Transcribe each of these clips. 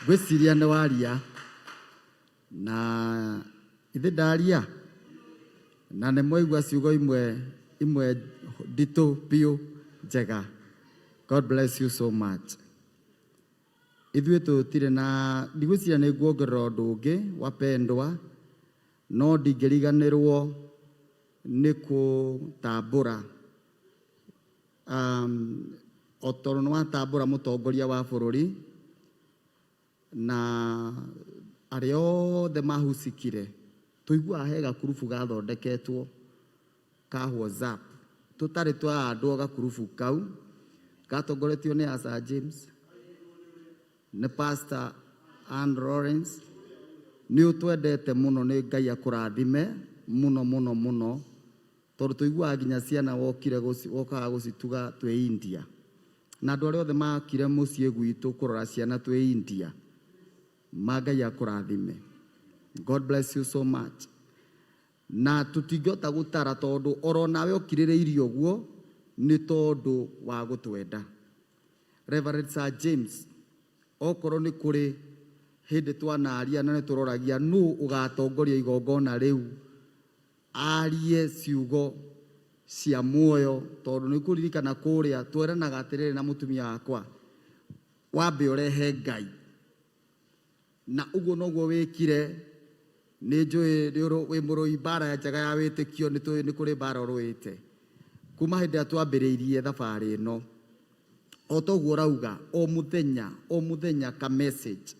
gwiciria nĩ waria na ithe ndaria na nĩ mwaigua ciugo imwe nditũ biũ njega. God bless you so much. Ithuĩ tũtirĩ na ndigwĩciria nĩ nguongerera ũndũ ũngĩ wapendwa, no ndingĩriganĩrwo nĩ gũtambũra o tondũ nĩ watambũra mũtongoria wa bũrũri na arĩa othe mahucikire. Tũiguaga he gakurubu gathondeketwo ka WhatsApp tũtarĩ twa andũ o gakurubu kau gatongoretio nĩ Asa James nĩ Pastor Ann Lawrence. Nĩ ũtwendete mũno, nĩ Ngai akũrathime mũno mũno mũno, tondũ tũiguaga nginya ciana wokaga gũcituga twĩ India, na andũ arĩa othe makire mũciĩ gwitũ kũrora ciana twĩ India, Ngai akũrathime. God bless you so much. Na tũtingĩhota gũtara tondũ oro nawe ũkirĩrĩirie ũguo nĩ tondũ wa gũtwenda. Reverend Sir James, okorwo nĩ kũrĩ hĩndĩ twanaria na nĩ tũroragia nũ ũgatongoria igongona rĩu, arie ciugo cia muoyo, tondũ nĩ kũririkana kũrĩa tweranaga atĩrĩrĩ na mũtumia wakwa, wambe ũrehe Ngai, na ũguo noguo wĩkire. Nĩ njũĩ wĩ mũrũi mbara njega ya wĩtĩkio, nĩ tũĩ nĩ kũrĩ mbara ũrũĩte kuma hĩndĩ ĩrĩa twambĩrĩirie thabarĩ ĩno. O toguo ũrauga o mũthenya ka message,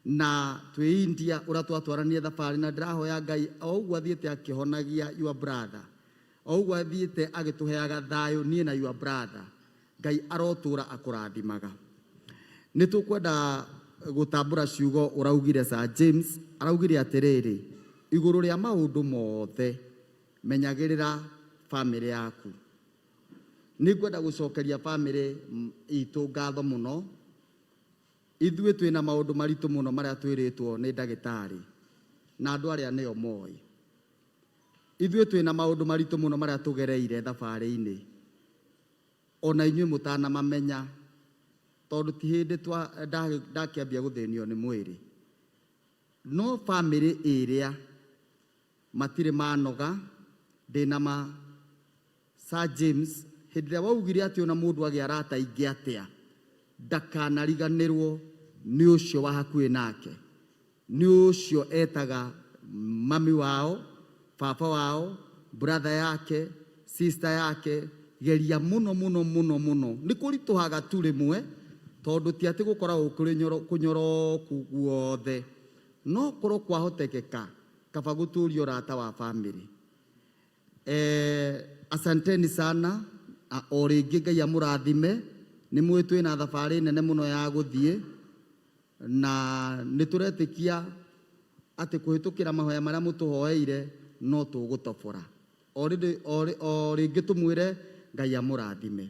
na twĩ India ũrĩa twatwaranie thabarĩ, na ndĩrahoya Ngai o ũguo athiĩte akĩhonagia your brother, o ũguo athiĩte agĩtũheaga thayũ niĩ na your brother, Ngai arotũra akũrathimaga. Nĩ tũkwenda gũtambũra ciugo ũraugire Sir James, araugire atĩrĩrĩ, igũrũ rĩa maũndũ mothe menyagĩrĩra family yaku. Nĩ ngwenda gũcokeria family itũ ngatho mũno. Ithuĩ twĩna maũndũ maritũ mũno marĩa twĩrĩtwo nĩ ndagĩtarĩ na andũ arĩa nĩo moĩ. Ithuĩ twĩna maũndũ maritũ mũno marĩa tũgereire thabarĩ-inĩ, ona inyuĩ mũtanamamenya, tondũ ti hĩndĩ ndakĩambia gũthĩnio nĩ mwĩrĩ. No family ĩrĩa matirĩ manoga ndĩna ma Sir James, hĩndĩ ĩrĩa waugire atĩ ona mũndũ agĩa arata aingĩ atĩa ndakanariganĩrwo nĩ ũcio wa hakuhĩ nake, nĩ ũcio etaga mami wao, baba wao, brother yake, sister yake. Geria mũno mũno mũno mũno, nĩ kũritũhaga tu rĩmwe, tondũ ti atĩ gũkoragwo kũrĩ kũnyoroku guothe, no korwo kwahotekeka kaba gũtũria ũrata wa family. Asanteni sana, o rĩngĩ Ngai amũrathime. Nĩ mwĩ twĩna thabarĩ nene mũno ya gũthiĩ, na nĩ tũretĩkia atĩ kũhĩtũkĩra mahoya marĩa mũtũhoeire no tũgũtobora. O rĩngĩ tũmwĩre Ngai amũrathime.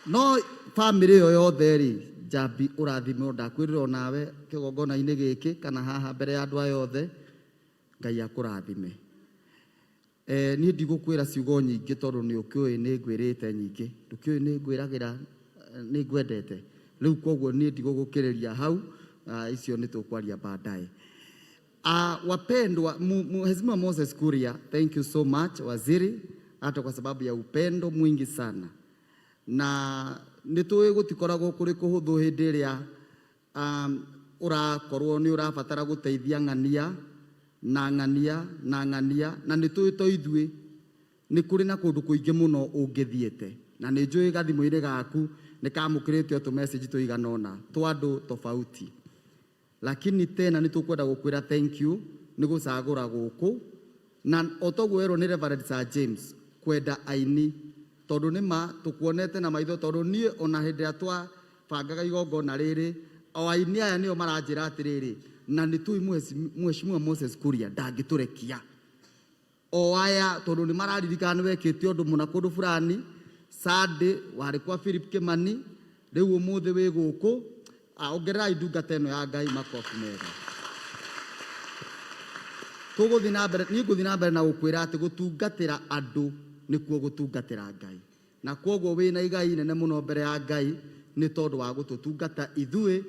No family ĩyo yothe rĩ, Njambi ũrathime, ndakwĩrĩra nawe kĩgongona-inĩ gĩkĩ kana haha mbere ya andũ aya othe, Ngai akũrathime. Niĩ ndigũkwĩra ciugo nyingĩ tondũ nĩ ũkĩũĩ nĩ ngwĩrĩte nyingĩ, ndũkĩũĩ nĩ ngwĩragĩra nĩ ngwendete. Rĩu koguo niĩ ndigũgũkĩrĩria hau, icio nĩ tũkwaria baadaye. Wapendwa, Mheshimiwa Moses Kuria, thank you so much waziri, hata kwa sababu ya upendo mwingi sana. Na nĩ tũĩ gũtikoragwo kũrĩ kũhũthũ hĩndĩ ĩrĩa ũrakorwo nĩ ũrabatara gũteithia ng'ania na nĩ tũĩ to ithuĩ nĩ kũrĩ na kũndũ kũingĩ mũno ũngĩthiĩte, na nĩ njũĩ gathimũ-inĩ gaku nĩ kamũkĩrĩtio tũmessage tũigana ũna twa andũ tofauti, lakini tena nĩ tũkwenda gũkwĩra thank you nĩ gũcagũra gũkũ, na o toguo werwo nĩ Reverend Sir James kwenda aini, tondũ nĩ ma tũkuonete na maitho, tondũ niĩ ona hĩndĩ ĩrĩa twabangaga igongona rĩrĩ, o aini aya nĩo maranjĩra atĩrĩrĩ, na nĩ tũi Mheshimiwa Moses Kuria ndangĩtũrekia. O aya tondũ nĩ mararirikana nĩ wekĩte ũndũ mũna kũndũ fulani, Sunday warĩ kwa Philip Kimani, rĩu ũmũthĩ wĩ gũkũ, ongererai ndungata ĩno ya Ngai makobi mega. Tũgũthiĩ na mbere, niĩ ngũthiĩ na mbere na gũkwĩra atĩ gũtungatĩra andũ nĩkuo gũtungatĩra Ngai. na kwoguo wina igai nene muno mbere ya Ngai ni tondu wa gututungata ithui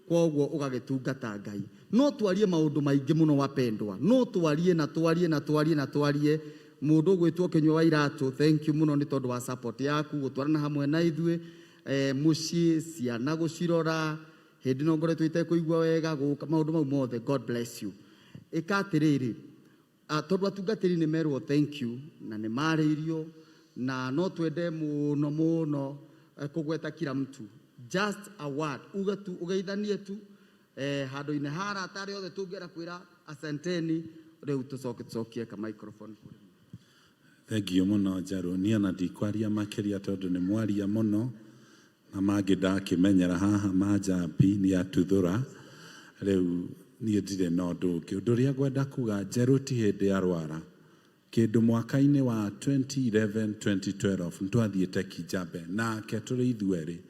kwoguo ugagitungata Ngai no twarie maundu maingi muno wapendwa no twarie na twarie mundu gwitwo Kinyua wa Iratu thank you muno ni tondu wa support yaku gutwarana hamwe na ithui mucii ciana gucirora hindi no ngoretwo itekuigua wega guka maundu mau mothe God bless you ikatiriri tondu atungatiri ni merwo thank you na ni maririo na no twende muno kugweta kila mtu just a word uga tu ugeithanie tu handu-ini hara atari othe tungera kwira asanteni riu tucokie ka microphone. Thank you muno Njeru ni ona ndikwaria makiria tondu ni mwaria muno na mangi ndakimenyera haha majambi ni atuthura riu ni ndire no nduki undu ria gwenda kuga Njeru ti hindi arwara kindu mwaka-ini wa 2011 2012 ntwathiite Kijabe na keturi ithueri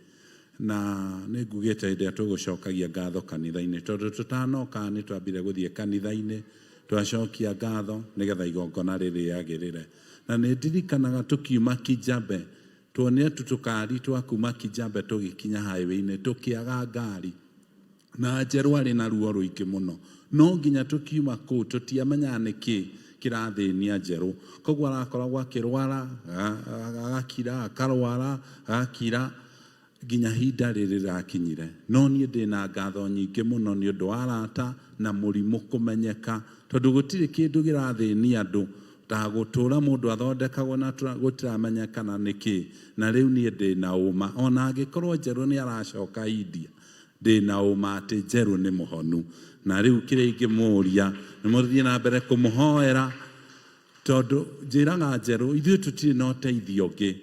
na ningugite hinde tugucokagia ngatho kanitha-ini tondu tutanoka ni twambire guthie kanitha-ini twacokia ngatho nigetha igongona ririagirire na nindirikanaga tukiuma Kijabe tuone tukari twakuma Kijabe tugikinya highway-ini tukiaga ngari na Njeru ari na ruo ruingi muno no nginya tukiuma ku tutiamenya niki kirathinia Njeru koguo arakoragwo akirwara agakira akarwara agakira nginya hinda riri rakinyire no nie ndina ngatho nyingi muno ni undu wa arata na murimu kumenyeka tondu gutiri kindu girathinia andu ta gutura mundu athondekagwo na gutiramenyekana niki na riu nie ndina uma ona angikorwo Njeru ni aracoka India ndina uma ati Njeru ni muhonu na riu kire ingimuria ni muthie na mbere kumuhoera tondu njiraga Njeru ithuĩ tutiri na ũteithio ũngĩ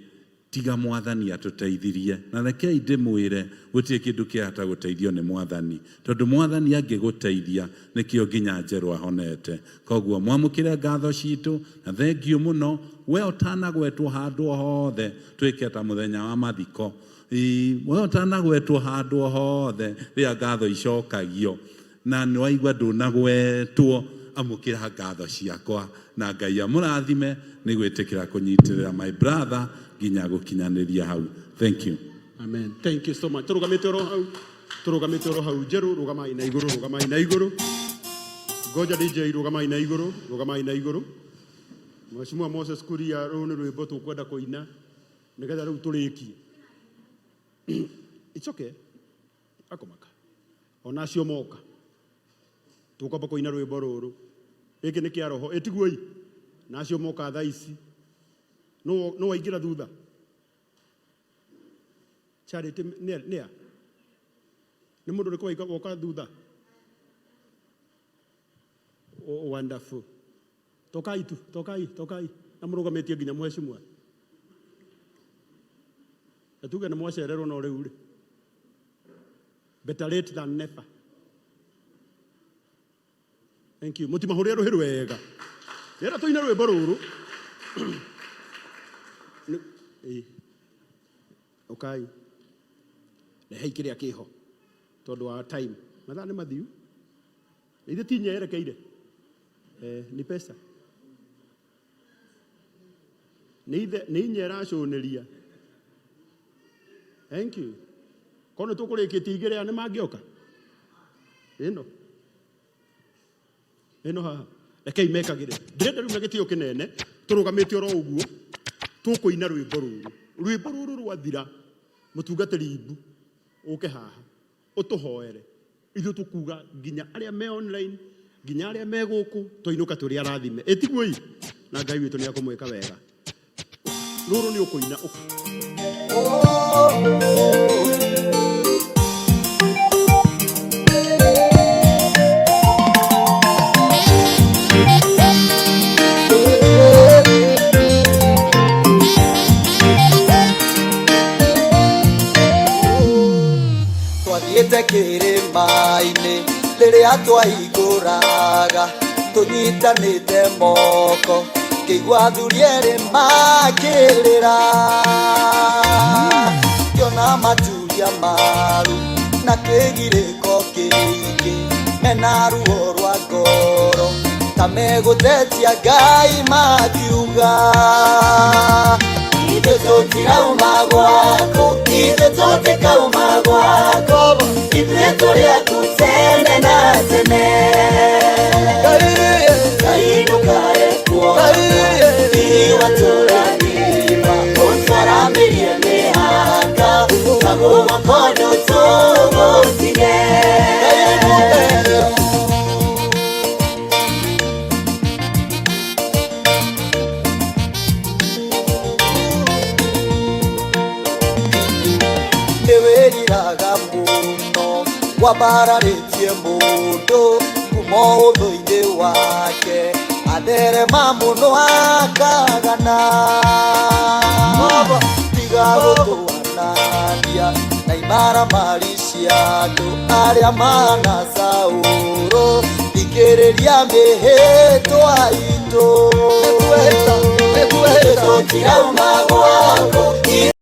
tiga Mwathani atuteithirie na rekei ndimwire gutirĩ kindu kĩahota guteithio ni Mwathani tondu Mwathani angĩguteithia nikĩo nginya Njeru ahonete koguo mwamũkĩre ngatho citu na thank you muno we ũtanagwetwo handũ hothe twĩke ta mũthenya wa mathiko we ũtanagwetwo handũ hothe rĩrĩa ngatho icokagio na nĩ waigua ndũnagwetwo amũkĩra ngatho ciakwa na Ngai amũrathime nĩ gwĩtĩkĩra kũnyitirĩra my brother nginya gũkinyanĩria hau. Thank you. Amen. Thank you so much. Turugamite oro hau Njeru rugamai na iguru goja DJ rugamai na iguru Mheshimiwa Moses Kuria rũu nĩ rwĩmbo tũkwenda kũina nĩgetha rĩu tũrĩkie. It's okay akomaka ona cio moka tukwamba kũina rwĩmbo rũrũ gĩkĩ nĩ kĩa roho ĩtiguoi nacio moka thaa ici no waingĩra thutha Charity nĩa nĩ mũndũ ũrĩkũ woka thutha wonderful tokai na mũrũgamĩtie nginya mheshimiwa tuge nĩ mwacererwo no rĩu rĩ better late than never. Thank you. Mutimahũrĩre rũhĩ rwega rĩera tũine rwĩmbo rũrũ okay rehe kĩrĩa kĩho tondu wa time mathaa nĩ mathiu ithe tinya yerekeire ni pesa ni inya ĩracũnĩria. Thank you. Kono tũkũrĩkĩtie igĩrĩa nĩ mangĩoka ĩno haha rekei mekagĩre ndĩrenda rĩu na gĩtĩo kĩnene tũrũgamĩte oro ũguo tũkũina rwĩmbo rũrũ rwathira mũtungatĩri Ibu ũke haha ũtũhoere ithuĩ tũkuga nginya arĩa me online nginya arĩa me gũkũ tũinũka tũrĩ arathime ĩtiguoi na Ngai witũ nĩ akũmwĩka wega rũrũ nĩ ũkũina kĩrĩma-inĩ rĩrĩa twaihũraga tũnyitanĩte moko kĩigua athuri erĩ makĩrĩra kĩona maturia maru na kĩgirĩko kĩingĩ mena ruo rwa ngoro ta megũtetia Ngai makiuga ithe tũtirauma gwako, ithe tũtikauma gwako, ithe tũrĩ aku tene na tene. Ngai ndũkarekwo, Ngai watũrathima, ũtwaramirie mĩhaka, magũma kondo tũgũtige. Nĩwĩriraga mũno wambararĩtie mũndũ kuma ũthũ-inĩ wake, atherema mũno akagana. Tiga gũtũanania na imaramari cia andũ arĩa mahana Saũlũ, thikĩrĩria mĩhĩtwa itũ. Tũtirauma gwako.